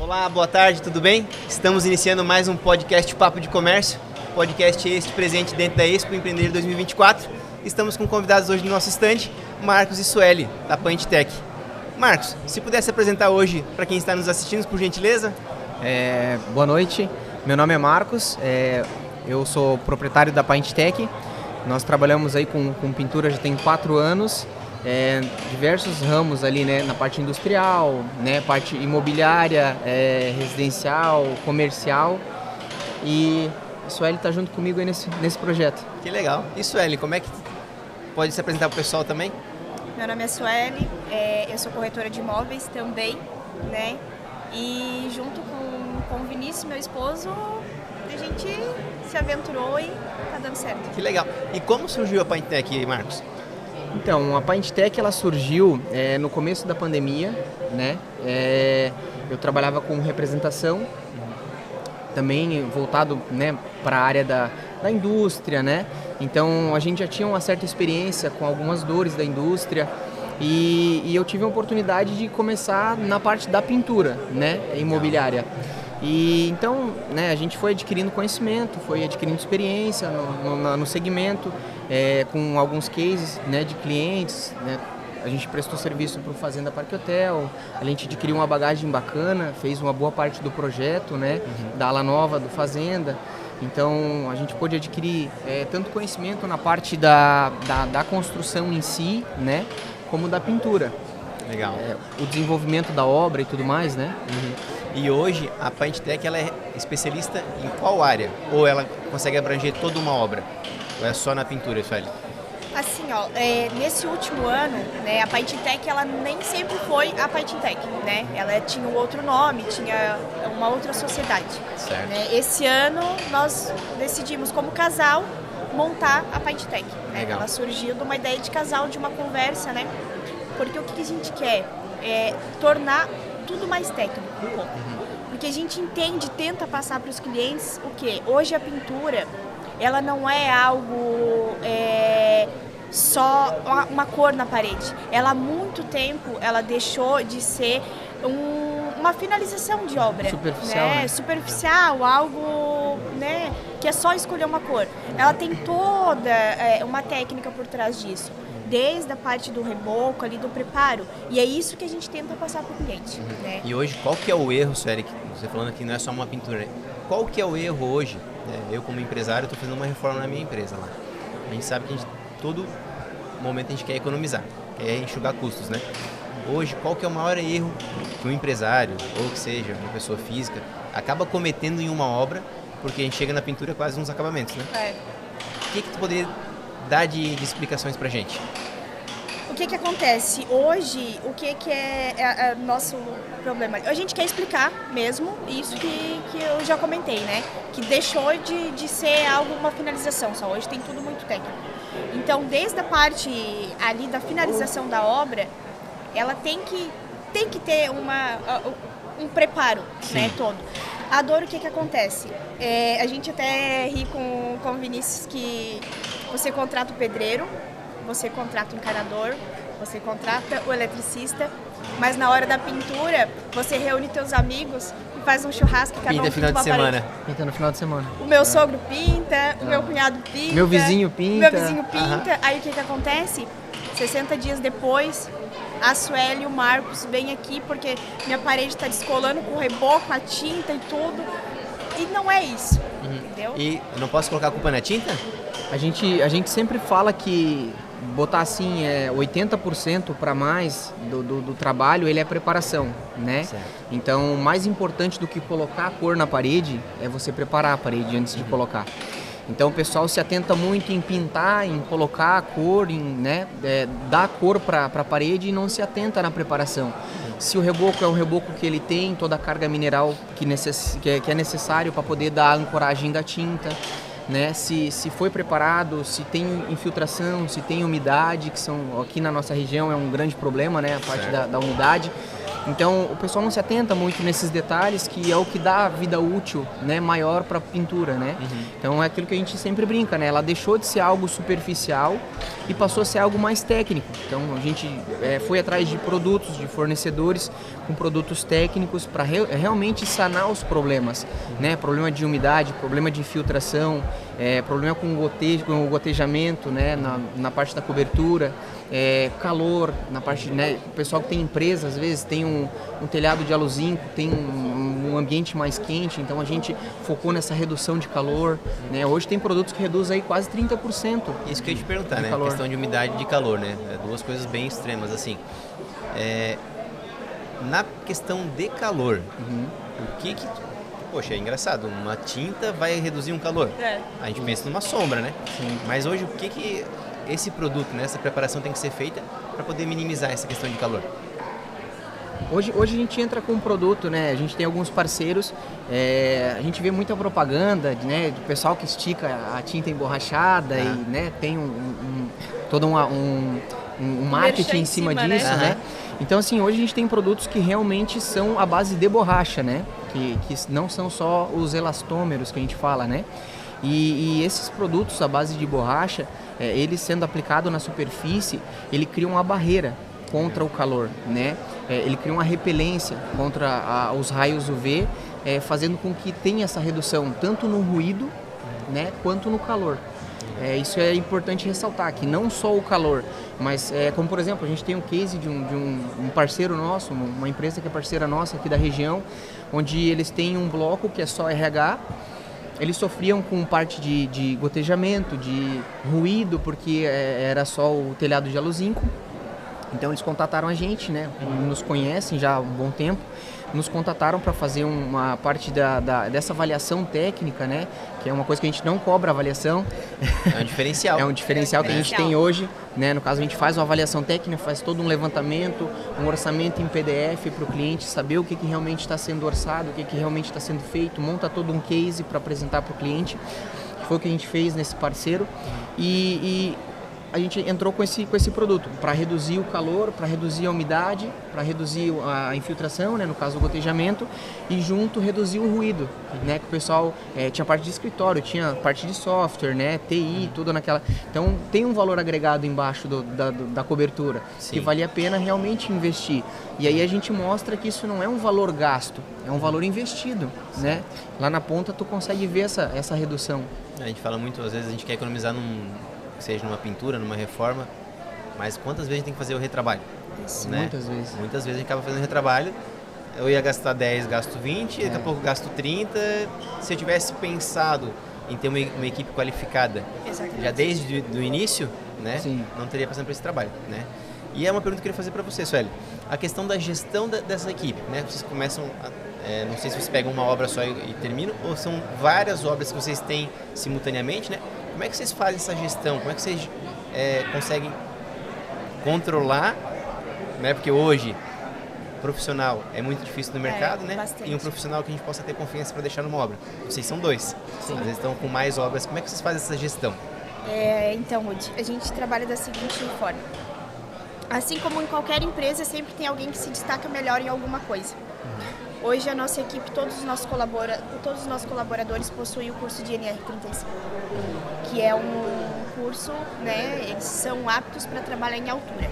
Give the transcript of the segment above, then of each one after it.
Olá, boa tarde, tudo bem? Estamos iniciando mais um podcast Papo de Comércio, podcast este presente dentro da Expo Empreender 2024. Estamos com convidados hoje no nosso stand, Marcos e Sueli, da PaintTech. Marcos, se pudesse apresentar hoje para quem está nos assistindo, por gentileza? Boa noite, meu nome é Marcos, eu sou proprietário da PaintTech. Nós trabalhamos aí com pintura já tem 4 anos, diversos ramos ali, né, na parte industrial, né, parte imobiliária, residencial, comercial, e a Sueli está junto comigo aí nesse projeto. Que legal. E Sueli, como é que pode se apresentar para o pessoal também? Meu nome é Sueli, eu sou corretora de imóveis também, né, e junto com o Vinícius, meu esposo, a gente se aventurou e tá dando certo. Que legal. E como surgiu a PaintTech, Marcos? Então, a PaintTech ela surgiu no começo da pandemia, né? Eu trabalhava com representação, também voltado, né, para a área da indústria, né? Então, a gente já tinha uma certa experiência com algumas dores da indústria e eu tive a oportunidade de começar na parte da pintura, né, imobiliária. E então, né, a gente foi adquirindo conhecimento, foi adquirindo experiência no segmento, com alguns cases, né, de clientes, né. A gente prestou serviço para o Fazenda Parque Hotel, a gente adquiriu uma bagagem bacana, fez uma boa parte do projeto, né, da ala nova do Fazenda. Então a gente pôde adquirir tanto conhecimento na parte da construção em si, né, como da pintura. Legal. O desenvolvimento da obra e tudo mais, né? E hoje a PaintTech ela é especialista em qual área? Ou ela consegue abranger toda uma obra? Ou é só na pintura, Sueli? Assim, ó, nesse último ano, né, a PaintTech ela nem sempre foi a PaintTech, né? Ela tinha um outro nome, tinha uma outra sociedade. Certo. Né? Esse ano nós decidimos como casal montar a PaintTech. Né? Legal. Ela surgiu de uma ideia de casal, de uma conversa, né? Porque o que a gente quer é tornar tudo mais técnico um pouco. Porque a gente entende, tenta passar para os clientes o quê? Hoje a pintura, ela não é algo só uma cor na parede. Ela há muito tempo ela deixou de ser uma finalização de obra. Superficial, né? Superficial, algo, né, que é só escolher uma cor. Ela tem toda uma técnica por trás disso. Desde a parte do reboco, ali do preparo. E é isso que a gente tenta passar para o cliente. Né? E hoje, qual que é o erro, Sueli, que você falando que não é só uma pintura, né? Qual que é o erro hoje? Eu, como empresário, estou fazendo uma reforma na minha empresa lá. A gente sabe que todo momento a gente quer economizar, quer enxugar custos, né? Hoje, qual que é o maior erro que um empresário, ou que seja uma pessoa física, acaba cometendo em uma obra, porque a gente chega na pintura quase nos acabamentos, né? O que tu poderia dar de explicações pra gente? O que acontece? Hoje, o que é nosso problema? A gente quer explicar mesmo isso que eu já comentei, né? Que deixou de ser uma finalização só. Hoje tem tudo muito técnico. Então, desde a parte ali da finalização da obra, ela tem que ter um preparo, né, todo. A dor, o que acontece? A gente até ri com o Vinícius que você contrata o pedreiro, você contrata o encanador, você contrata o eletricista, mas na hora da pintura, você reúne teus amigos e faz um churrasco. Pinta no final de semana. Pinta no final de semana. O meu sogro pinta, o meu cunhado pinta. Meu vizinho pinta. Aí o que acontece? 60 dias depois, a Sueli e o Marcos vêm aqui porque minha parede está descolando com o reboco, a tinta e tudo. E não é isso, entendeu? E eu não posso colocar a culpa na tinta? A gente sempre fala que botar assim 80% para mais do trabalho, ele é preparação, né? Certo. Então, mais importante do que colocar a cor na parede é você preparar a parede antes de colocar. Então, o pessoal se atenta muito em pintar, em colocar a cor, dar a cor para a parede e não se atenta na preparação. Se o reboco é um reboco que ele tem toda a carga mineral que é necessário para poder dar a ancoragem da tinta. né, se foi preparado, se tem infiltração, se tem umidade, que são aqui na nossa região é um grande problema, né, a parte da umidade. Então o pessoal não se atenta muito nesses detalhes, que é o que dá vida útil, né, maior para a pintura, né? Então é aquilo que a gente sempre brinca, né? Ela deixou de ser algo superficial e passou a ser algo mais técnico. Então a gente foi atrás de produtos, de fornecedores com produtos técnicos para realmente sanar os problemas, né? Problema de umidade, problema de infiltração, problema com o gotejamento, né? Na parte da cobertura. Calor, na parte, né, o pessoal que tem empresa, às vezes tem um telhado de aluzinco, tem um ambiente mais quente, então a gente focou nessa redução de calor, né? Hoje tem produtos que reduzem aí quase 30%. Isso que eu ia te perguntar, né? A questão de umidade e de calor, né? Duas coisas bem extremas, assim. Na questão de calor, o que poxa, é engraçado, uma tinta vai reduzir um calor. A gente pensa numa sombra, né? Sim. Mas hoje o que esse produto, né, essa preparação tem que ser feita para poder minimizar essa questão de calor? Hoje a gente entra com um produto, né? A gente tem alguns parceiros, a gente vê muita propaganda, né, do pessoal que estica a tinta emborrachada e, né, tem todo um marketing em cima disso, né? Então, assim, hoje a gente tem produtos que realmente são à base de borracha, né? Que não são só os elastômeros que a gente fala, né? E esses produtos à base de borracha, ele sendo aplicado na superfície, ele cria uma barreira contra o calor, né? Ele cria uma repelência contra os raios UV, fazendo com que tenha essa redução tanto no ruído, né, quanto no calor. Isso é importante ressaltar, que não só o calor, mas como por exemplo, a gente tem um case de um parceiro nosso, uma empresa que é parceira nossa aqui da região, onde eles têm um bloco que é só RH. Eles sofriam com parte de gotejamento, de ruído, porque era só o telhado de aluzinco. Então eles contataram a gente, né? Nos conhecem já há um bom tempo. Nos contataram para fazer uma parte dessa avaliação técnica, né? Que é uma coisa que a gente não cobra avaliação. É um diferencial. É um diferencial que a gente tem hoje, né? No caso, a gente faz uma avaliação técnica, faz todo um levantamento, um orçamento em PDF para o cliente saber o que realmente está sendo orçado, o que realmente está sendo feito, monta todo um case para apresentar para o cliente, que foi o que a gente fez nesse parceiro. E a gente entrou com esse produto para reduzir o calor, para reduzir a umidade, para reduzir a infiltração, né, no caso o gotejamento, e junto reduzir o ruído, né, que o pessoal tinha parte de escritório, tinha parte de software, né, TI, tudo naquela. Então tem um valor agregado embaixo da cobertura, que vale a pena realmente investir. E aí a gente mostra que isso não é um valor gasto, é um valor investido, né? Lá na ponta tu consegue ver essa redução. A gente fala muito, às vezes a gente quer economizar seja numa pintura, numa reforma, mas quantas vezes a gente tem que fazer o retrabalho? Isso, né? Muitas vezes. Muitas vezes a gente acaba fazendo retrabalho, eu ia gastar 10, gasto 20, daqui a pouco gasto 30. Se eu tivesse pensado em ter uma equipe qualificada já desde o início, né? Não teria passado por esse trabalho, né? E é uma pergunta que eu queria fazer para você, Sueli. A questão da gestão dessa equipe, né? Vocês começam, não sei se vocês pegam uma obra só e terminam, ou são várias obras que vocês têm simultaneamente, né? Como é que vocês fazem essa gestão? Como é que vocês conseguem controlar, né? Porque hoje, profissional é muito difícil no mercado, né? Bastante. E um profissional que a gente possa ter confiança para deixar numa obra. Vocês são dois. Às vezes estão com mais obras. Como é que vocês fazem essa gestão? Então, Woody, a gente trabalha da seguinte forma. Assim como em qualquer empresa, sempre tem alguém que se destaca melhor em alguma coisa. Hoje a nossa equipe, todos os nossos colaboradores possuem o curso de NR35, que é um curso, né, eles são aptos para trabalhar em altura.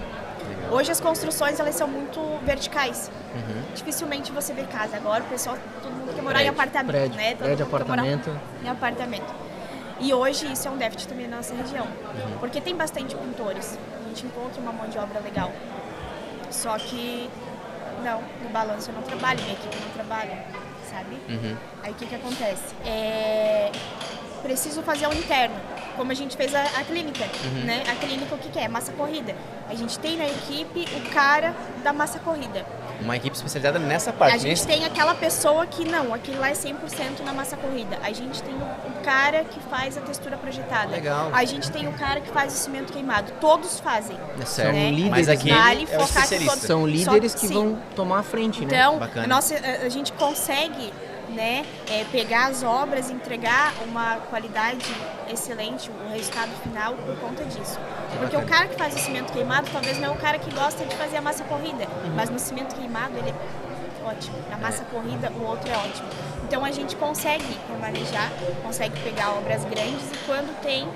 Hoje as construções, elas são muito verticais. Dificilmente você vê casa. Agora o pessoal, todo mundo quer morar em apartamento, né? Todo mundo apartamento. quer morar em apartamento. E hoje isso é um déficit também na nossa região, porque tem bastante pintores. A gente encontra uma mão de obra legal. Só que não, no balanço eu não trabalho, minha equipe não trabalha, sabe? Aí o que acontece? Preciso fazer o interno, como a gente fez a clínica, né? A clínica o que é? Massa corrida. A gente tem na equipe o cara da massa corrida. Uma equipe especializada nessa parte. A gente tem aquela pessoa que não, aquilo lá é 100% na massa corrida. A gente tem o cara que faz a textura projetada. Legal. A gente tem o cara que faz o cimento queimado. Todos fazem. É certo. São líderes, mas aqui é o especialista. São líderes que vão tomar a frente, né? Então, Bacana. a gente consegue né, pegar as obras e entregar uma qualidade excelente, o resultado final por conta disso. Porque o cara que faz o cimento queimado talvez não é o cara que gosta de fazer a massa corrida, mas no cimento queimado ele é ótimo, na massa corrida o outro é ótimo. Então a gente consegue remanejar, consegue pegar obras grandes e quando tem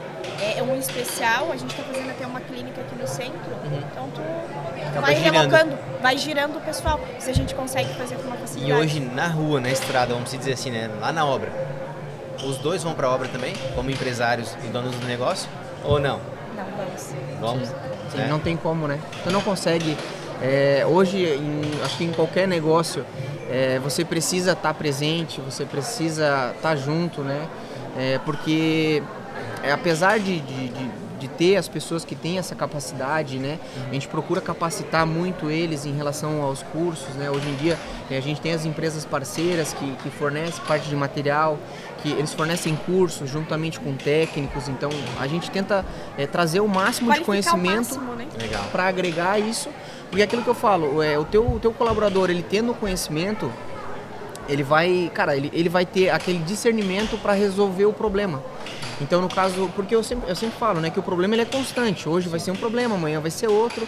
um especial, a gente está fazendo até uma clínica aqui no centro, então tu vai relocando, vai girando o pessoal, se a gente consegue fazer com uma facilidade. E hoje na rua, na estrada, vamos dizer assim, né, lá na obra, os dois vão para a obra também, como empresários e donos do negócio, ou não? Não, vamos. Vamos? Sim, não tem como, né? Tu não consegue, hoje, acho que em qualquer negócio, você precisa estar presente, você precisa estar junto, né? Porque apesar de ter as pessoas que têm essa capacidade, né? A gente procura capacitar muito eles em relação aos cursos, né? Hoje em dia a gente tem as empresas parceiras que fornecem parte de material, que eles fornecem cursos juntamente com técnicos, então a gente tenta trazer o máximo de conhecimento para agregar isso, porque é aquilo que eu falo, o teu colaborador, ele tendo conhecimento, ele vai, cara, ele vai ter aquele discernimento para resolver o problema. Então, no caso, porque eu sempre falo, né, que o problema ele é constante. Hoje vai ser um problema, amanhã vai ser outro.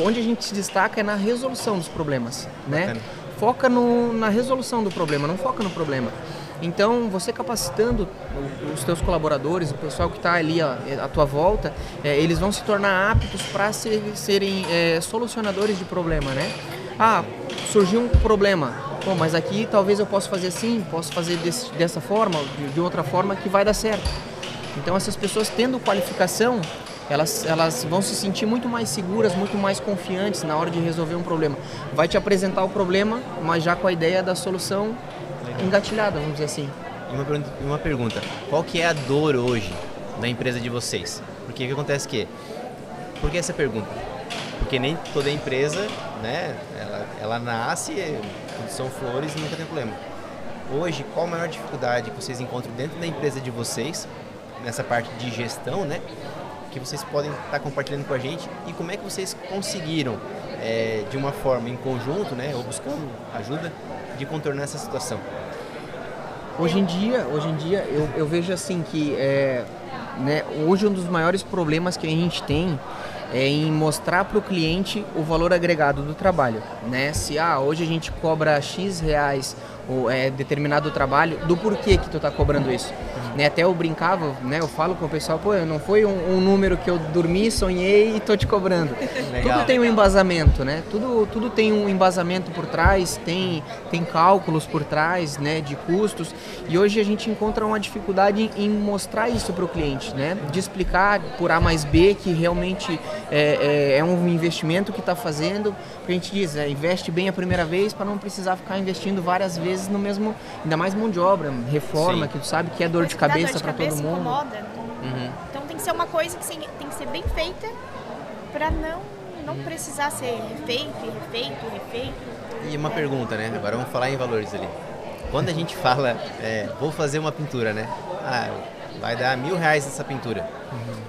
Onde a gente se destaca é na resolução dos problemas, né? Foca na resolução do problema, não foca no problema. Então, você capacitando os teus colaboradores, o pessoal que está ali à tua volta, eles vão se tornar aptos para serem solucionadores de problema, né? Ah, surgiu um problema. Bom, mas aqui talvez eu possa fazer assim, posso fazer dessa forma, de outra forma que vai dar certo. Então essas pessoas tendo qualificação, elas vão se sentir muito mais seguras, muito mais confiantes na hora de resolver um problema. Vai te apresentar o problema, mas já com a ideia da solução engatilhada, vamos dizer assim. E uma pergunta, qual que é a dor hoje da empresa de vocês? Porque o que acontece por que essa pergunta? Porque nem toda empresa, né, ela nasce, são flores e nunca tem problema. Hoje, qual a maior dificuldade que vocês encontram dentro da empresa de vocês, nessa parte de gestão, né, que vocês podem estar compartilhando com a gente e como é que vocês conseguiram, de uma forma em conjunto, né, ou buscando ajuda, de contornar essa situação? Hoje em dia eu vejo assim que né, hoje um dos maiores problemas que a gente tem é em mostrar para o cliente o valor agregado do trabalho, né? Se hoje a gente cobra X reais ou determinado trabalho, do porquê que tu tá cobrando isso? Né? Até eu brincava, né? Eu falo com o pessoal, não foi um número que eu dormi, sonhei e tô te cobrando. Legal. Tudo tem um embasamento, né? Tudo tem um embasamento por trás, tem cálculos por trás, né? De custos. E hoje a gente encontra uma dificuldade em mostrar isso para o cliente, né? De explicar por A mais B que realmente é um investimento que está fazendo. A gente diz, investe bem a primeira vez para não precisar ficar investindo várias vezes no mesmo, ainda mais mão de obra, reforma, que tu sabe que é dor de cabeça para todo mundo. Incomoda. Então tem que ser uma coisa que tem que ser bem feita para não precisar ser refeito. E uma pergunta, né? Agora vamos falar em valores ali. Quando a gente fala, vou fazer uma pintura, né? Vai dar R$1.000 essa pintura.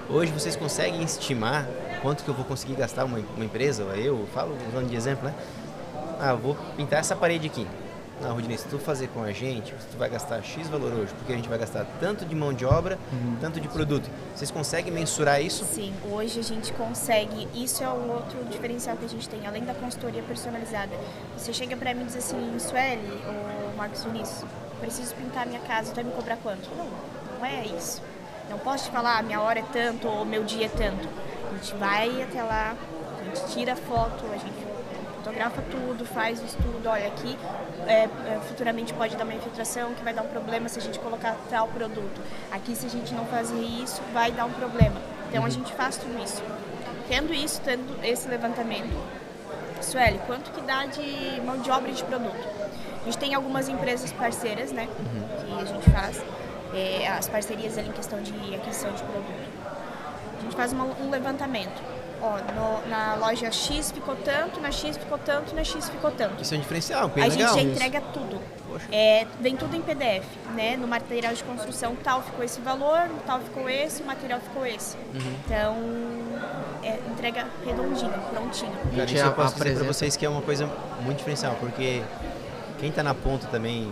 Hoje vocês conseguem estimar quanto que eu vou conseguir gastar uma empresa? Eu falo usando de exemplo, né? Vou pintar essa parede aqui. Não, Rudinei, se tu fazer com a gente, tu vai gastar X valor hoje, porque a gente vai gastar tanto de mão de obra, tanto de produto. Vocês conseguem mensurar isso? Sim, hoje a gente consegue. Isso é um outro diferencial que a gente tem, além da consultoria personalizada. Você chega pra mim e diz assim, Sueli ou Marcos Vinícius, preciso pintar a minha casa, tu vai me cobrar quanto? Não é isso. Não posso te falar, minha hora é tanto ou meu dia é tanto. A gente vai até lá, a gente tira foto, a gente fotografa tudo, faz o estudo, olha aqui, futuramente pode dar uma infiltração que vai dar um problema se a gente colocar tal produto. Aqui, se a gente não fazer isso, vai dar um problema. Então a gente faz tudo isso. Tendo esse levantamento, Sueli, quanto que dá de mão de obra e de produto? A gente tem algumas empresas parceiras, né, que a gente faz, as parcerias ali em questão de aquisição de produto. A gente faz um levantamento. Na loja X ficou tanto, na X ficou tanto, na X ficou tanto. Isso é um diferencial, bem a legal. gente já entrega tudo. Vem tudo em PDF, né? No material de construção tal ficou esse valor, no tal ficou esse, o material ficou esse. Então, entrega redondinho, prontinho. Cara, isso eu posso dizer para vocês que é uma coisa muito diferencial, porque quem está na ponta também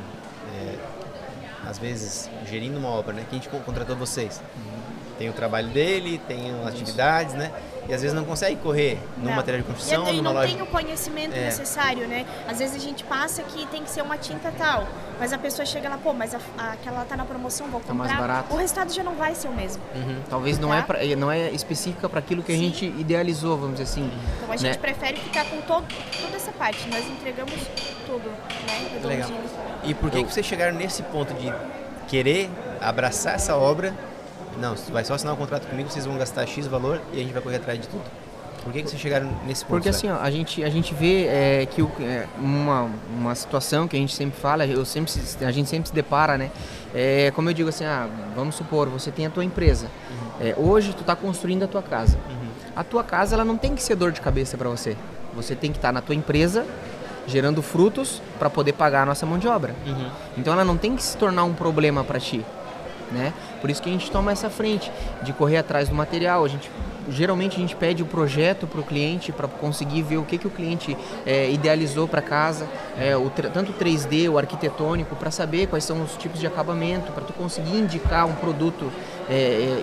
às vezes, gerindo uma obra, né? Que a gente contratou vocês. Tem o trabalho dele, tem as atividades, né? E às vezes não consegue correr no material de construção, e numa não loja. tem o conhecimento necessário, né? Às vezes a gente passa que tem que ser uma tinta tal, mas a pessoa chega lá, pô, mas aquela tá na promoção, vou comprar. mais barato. O resultado já não vai ser o mesmo. Talvez não é específica para aquilo que a gente idealizou, vamos dizer assim. Então a gente prefere ficar com toda essa parte. Nós entregamos tudo, né? Legal. E por que vocês chegaram nesse ponto de querer abraçar essa obra? Não, vai só assinar um contrato comigo, vocês vão gastar X valor e a gente vai correr atrás de tudo. Por que vocês chegaram nesse ponto? Porque assim, ó, a gente vê que uma situação que a gente sempre fala, a gente sempre se depara, né? Como eu digo assim, vamos supor, você tem a tua empresa. Hoje tu está construindo a tua casa. A tua casa ela não tem que ser dor de cabeça para você. Você tem que estar na tua empresa gerando frutos para poder pagar a nossa mão de obra. Então ela não tem que se tornar um problema para ti. Né? Por isso que a gente toma essa frente de correr atrás do material. Geralmente a gente pede o projeto para o cliente para conseguir ver o que o cliente idealizou para casa, tanto o 3D, o arquitetônico, para saber quais são os tipos de acabamento, para tu conseguir indicar um produto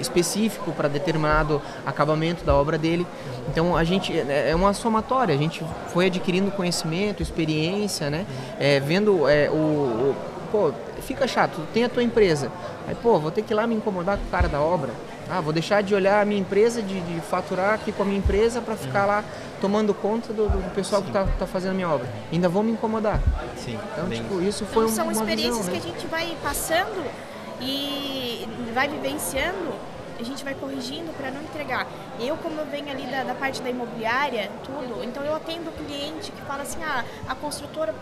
específico para determinado acabamento da obra dele. Então a gente é uma somatória, a gente foi adquirindo conhecimento, experiência, né? Vendo pô, fica chato, tem a tua empresa, aí pô, vou ter que ir lá me incomodar com o cara da obra, vou deixar de olhar a minha empresa, de faturar aqui com a minha empresa para ficar lá tomando conta do pessoal que tá fazendo a minha obra, ainda vou me incomodar. Sim. Então, tipo, isso foi uma visão, são experiências, né? Que a gente vai passando e vai vivenciando, a gente vai corrigindo para não entregar. Como eu venho ali da parte da imobiliária, tudo, então eu atendo o cliente que fala assim, a construtora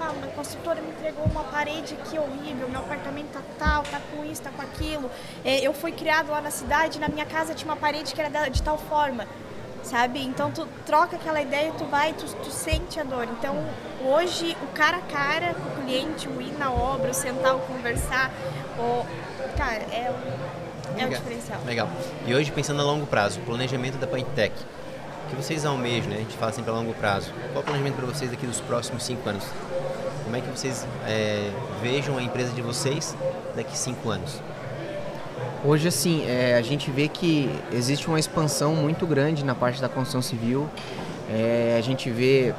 me entregou uma parede aqui horrível, meu apartamento tá tal, tá com isso, tá com aquilo. Eu fui criado lá na cidade, na minha casa tinha uma parede que era de tal forma, sabe? Então tu troca aquela ideia, tu sente a dor. Então hoje o cara a cara com o cliente, o ir na obra, o sentar, o conversar, cara, é o diferencial. Legal. E hoje, pensando a longo prazo, o planejamento da Paintec, o que vocês almejam, né? A gente fala sempre a longo prazo. Qual é o planejamento para vocês daqui dos próximos 5 anos? Como é que vocês vejam a empresa de vocês daqui 5 anos? Hoje, assim, a gente vê que existe uma expansão muito grande na parte da construção civil. A gente vê,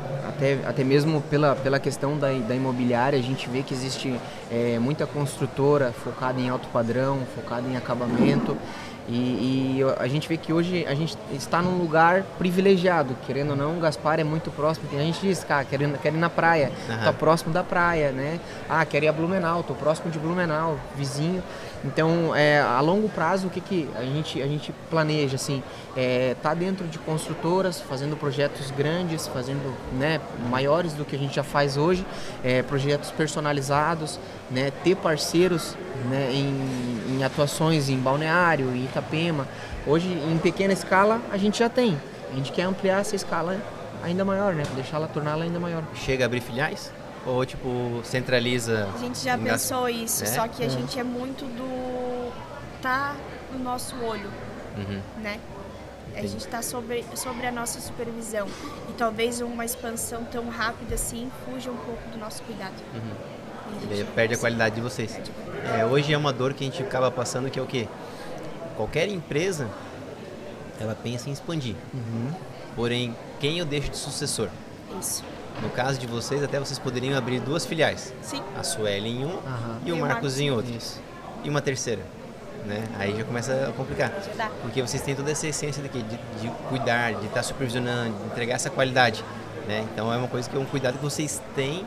até mesmo pela questão da imobiliária, a gente vê que existe muita construtora focada em alto padrão, focada em acabamento. E a gente vê que hoje a gente está num lugar privilegiado, querendo ou não, o Gaspar é muito próximo. A gente diz, quero ir na praia, tá próximo da praia, né? Quero ir a Blumenau, tô próximo de Blumenau, vizinho. Então, a longo prazo, o que a gente planeja, assim, tá dentro de construtoras, fazendo projetos grandes, fazendo, né, maiores do que a gente já faz hoje, projetos personalizados, né, ter parceiros, né, em atuações em Balneário, em Itapema. Hoje, em pequena escala, a gente já tem. A gente quer ampliar essa escala ainda maior, né, torná-la ainda maior. Chega a abrir filiais? Ou, tipo, centraliza? A gente já pensou isso, só que a gente é muito no nosso olho, né? A gente está sobre a nossa supervisão. E talvez uma expansão tão rápida assim fuja um pouco do nosso cuidado. E perde a qualidade de vocês. Hoje é uma dor que a gente acaba passando, que é o quê? Qualquer empresa, ela pensa em expandir. Porém, quem eu deixo de sucessor? Isso. No caso de vocês, até vocês poderiam abrir 2 filiais. Sim. A Sueli em um e o Marcos em outro. Isso. E uma terceira. Né? Aí já começa a complicar. Porque vocês têm toda essa essência daqui, de cuidar, de estar supervisionando, de entregar essa qualidade. Né? Então é uma coisa que é um cuidado que vocês têm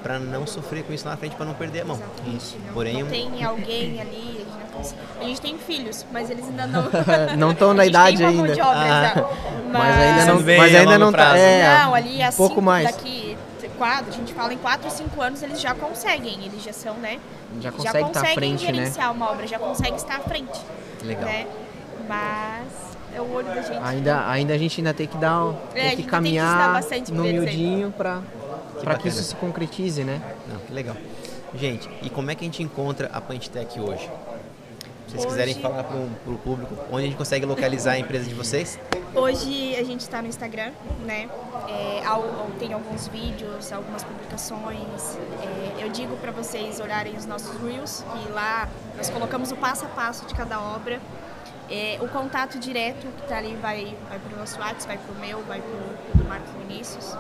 para não sofrer com isso lá na frente, para não perder a mão. Isso. Porém, não tem alguém ali, a gente tem filhos, mas eles ainda não não estão na idade ainda. Mão de obra já. Mas ainda não tá. Não, ali assim, pouco mais. Daqui a gente fala em 4 ou 5 anos eles já conseguem, eles já são, né? Já conseguem estar à frente, gerenciar uma obra, já conseguem estar à frente. Legal. Né? Mas é o olho da gente. Ainda a gente ainda tem que tem que caminhar no miudinho para que isso se concretize, né? Não, que legal. Gente, e como é que a gente encontra a Paintec hoje? vocês quiserem falar para o público onde a gente consegue localizar a empresa de vocês. Hoje a gente está no Instagram, né? Tem alguns vídeos, algumas publicações. Eu digo para vocês olharem os nossos Reels, que lá nós colocamos o passo a passo de cada obra. O contato direto que está ali vai para o nosso WhatsApp, vai para o meu, vai para o do Marcos Vinícius.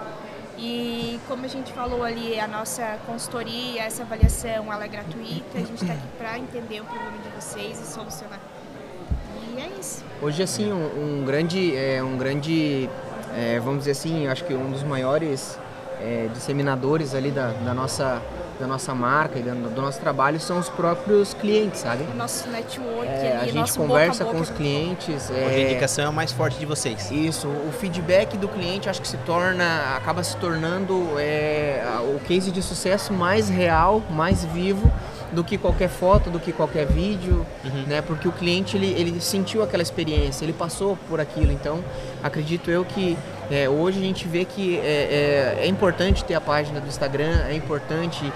E como a gente falou ali, a nossa consultoria, essa avaliação, ela é gratuita. A gente está aqui para entender o problema de vocês e solucionar. E é isso. Hoje, assim, um grande, vamos dizer assim, acho que um dos maiores disseminadores ali da nossa marca e do nosso trabalho são os próprios clientes, sabe? O nosso network ali, a gente nosso conversa boca a com boca os clientes. Hoje a indicação é o mais forte de vocês. Isso, o feedback do cliente acho que acaba se tornando o case de sucesso mais real, mais vivo do que qualquer foto, do que qualquer vídeo, né? Porque o cliente ele sentiu aquela experiência, ele passou por aquilo. Então, acredito eu que hoje a gente vê que é importante ter a página do Instagram, é importante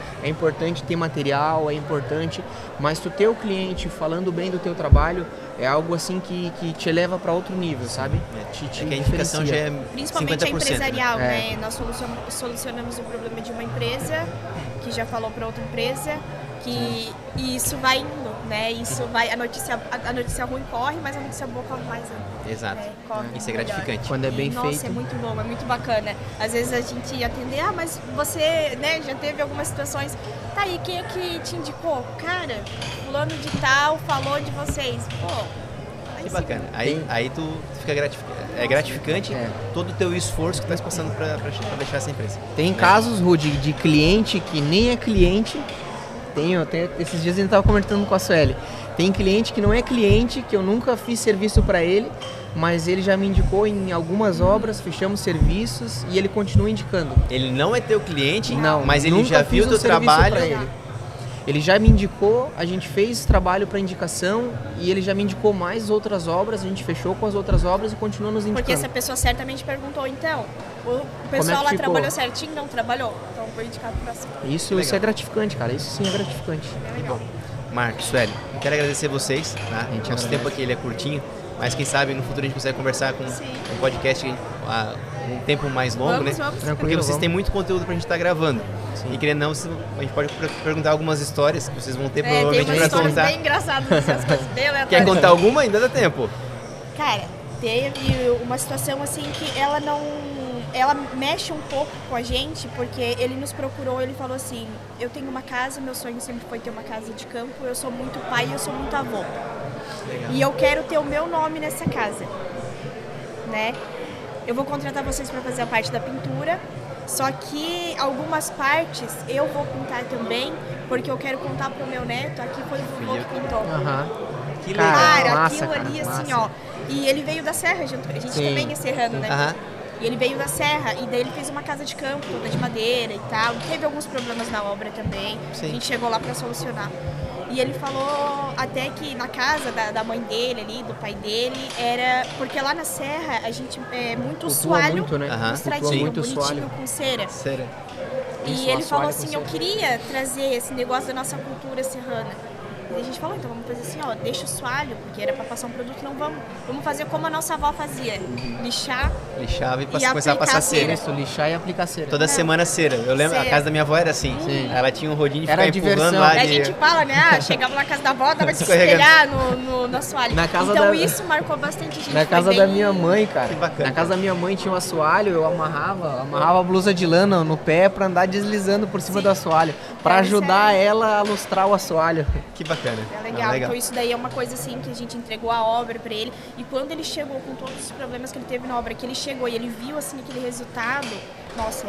ter material, é importante, mas tu ter o cliente falando bem do teu trabalho é algo assim que te eleva para outro nível, sabe? Que a indicação já é principalmente 50%, a empresarial, né? Nós solucionamos o problema de uma empresa que já falou para outra empresa e isso vai indo, né? Isso vai, a notícia ruim corre, mas a notícia boa corre mais ainda. Exato. Corre isso é gratificante. Quando é bem nossa, feito. É muito bom, é muito bacana. Às vezes a gente ia atender, mas você, né, já teve algumas situações. Tá aí, quem é que te indicou? Cara, fulano de tal falou de vocês. Pô, que bacana. Aí tu fica gratificante todo o teu esforço que tu estás passando para deixar essa empresa. Tem casos, Rudy, de cliente que nem é cliente. Esses dias a gente estava comentando com a Sueli. Tem cliente que não é cliente, que eu nunca fiz serviço para ele, mas ele já me indicou em algumas obras, fechamos serviços e ele continua indicando. Ele não é teu cliente, não, mas ele já viu o teu trabalho. Ele já me indicou, a gente fez trabalho para indicação e ele já me indicou mais outras obras, a gente fechou com as outras obras e continua nos indicando. Porque essa pessoa certamente perguntou, então, o pessoal lá trabalhou certinho? Não trabalhou? Então vou indicar para o próximo. Isso é gratificante, cara, isso sim é gratificante. É legal. Marcos, Sueli, eu quero agradecer vocês, tá? Nosso tempo aqui ele é curtinho, mas quem sabe no futuro a gente consegue conversar com um podcast um tempo mais longo, né? Porque vocês têm muito conteúdo pra gente estar gravando. Sim. E querendo não, a gente pode perguntar algumas histórias que vocês vão ter provavelmente pra contar. Tem umas histórias bem engraçadas, essas coisas bem aleatórias. Quer contar alguma? Ainda dá tempo. Cara, teve uma situação assim que ela mexe um pouco com a gente, porque ele nos procurou, ele falou assim, eu tenho uma casa, meu sonho sempre foi ter uma casa de campo, eu sou muito pai e eu sou muito avô. Legal. E eu quero ter o meu nome nessa casa, né? Eu vou contratar vocês para fazer a parte da pintura, só que algumas partes eu vou pintar também, porque eu quero contar pro meu neto, aqui foi o vô que pintou. Que legal. Cara, aquilo ali assim, ó. E ele veio da Serra, a gente também é serrano, né? E ele veio da Serra e daí ele fez uma casa de campo toda de madeira e tal. Teve alguns problemas na obra também. Sim. A gente chegou lá para solucionar. E ele falou até que na casa da mãe dele ali, do pai dele, era... Porque lá na Serra a gente muito assoalho, muito, né? estradinho, muito bonitinho, assoalho. com cera. E isso, ele falou assim, eu cera. queria trazer esse negócio da nossa cultura serrana. E a gente falou, então vamos fazer assim, ó, deixa o soalho, porque era para passar um produto, não vamos fazer como a nossa avó fazia, lixava e começava a passar cera. Isso, lixar e aplicar cera. Toda semana cera. Eu lembro, a casa da minha avó era assim. Ela tinha um rodinho de ficar empurrando lá. A gente fala, né, chegava na casa da avó, dava de se espelhar no assoalho. Então isso marcou bastante gente. Na casa da minha mãe, cara. Que bacana. Na casa da minha mãe tinha um assoalho, eu amarrava a blusa de lã no pé pra andar deslizando por cima do assoalho, pra ajudar ela a lustrar o assoalho. Que bacana. É legal. Então isso daí é uma coisa assim que a gente entregou a obra pra ele e quando ele chegou com todos os problemas que ele teve na obra, que ele chegou e ele viu assim aquele resultado, nossa,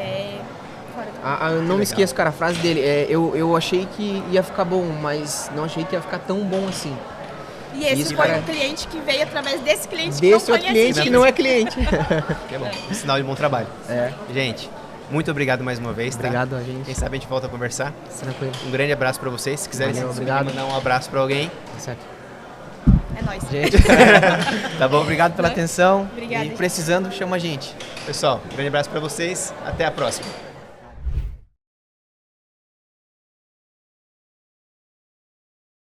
eu não me esqueço, cara, a frase dele, eu achei que ia ficar bom, mas não achei que ia ficar tão bom assim. E esse foi um cliente que veio através desse cliente que não conhece. Desse outro cliente que não é cliente. Que é bom, um sinal de bom trabalho. Gente, muito obrigado mais uma vez, Obrigado tá? a gente. Quem sabe a gente volta a conversar. Tranquilo. Um grande abraço pra vocês. Se quiserem mandar um abraço pra alguém. Certo. É nóis. Gente, tá bom? Obrigado pela atenção. Obrigada. E precisando, chama a gente. Pessoal, um grande abraço pra vocês. Até a próxima.